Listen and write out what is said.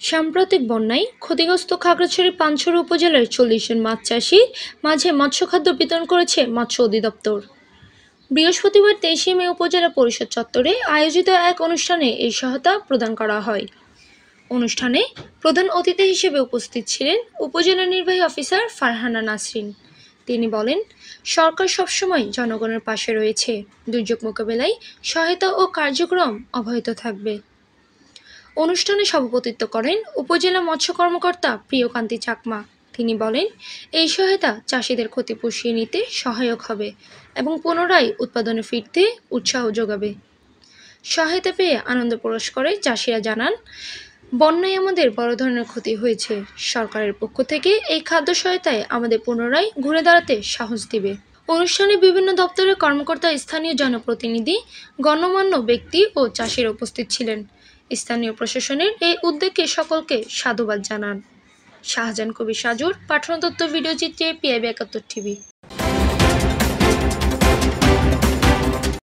সাম্প্রতিক বন্যায় ক্ষতিগ্রস্ত খাগড়াছড়ি পানছড়ি উপজেলার 40 জন মাছ চাষির মাঝে মৎস্যখাদ্য বিতরণ করেছে মৎস্য অধিদপ্তর। বৃহস্পতিবার 23 মে উপজেলা পরিষদ চত্বরে আয়োজিত এক অনুষ্ঠানে এই সহায়তা প্রদান করা হয়। অনুষ্ঠানে প্রধান অতিথি হিসেবে উপস্থিত ছিলেন উপজেলা নির্বাহী অফিসার ফারহানা নাসরিন। তিনি বলেন, সরকার সবসময় জনগণের পাশে রয়েছে, দুর্যোগ মোকাবেলায় সহায়তা ও কার্যক্রম অব্যাহত থাকবে। অনুষ্ঠানে সভাপতিত্ব করেন উপজেলা মৎস্য কর্মকর্তা প্রিয়কান্তি চাকমা। তিনি বলেন, এই সহায়তা চাষিদের ক্ষতি পুষিয়ে নিতে সহায়ক হবে এবং পুনরায় উৎপাদনে ফিরতে উৎসাহ যোগাবে। সহায়তা পেয়ে আনন্দ প্রকাশ করে চাষিরা জানান, বন্যায় আমাদের বড় ধরনের ক্ষতি হয়েছে। সরকারের পক্ষ থেকে এই খাদ্য সহায়তায় আমাদের পুনরায় ঘুরে দাঁড়াতে সাহস দিবে। অনুষ্ঠানে বিভিন্ন দপ্তরের কর্মকর্তা, স্থানীয় জনপ্রতিনিধি, গণ্যমান্য ব্যক্তি ও চাষিরা উপস্থিত ছিলেন। স্থানীয় প্রশাসনের এই উদ্যোগকে সকলকে সাধুবাদ জানান। শাহজাহান কবির সাজুর পাঠানো তথ্য ভিডিওচিত্রে PIB 71 টিভি।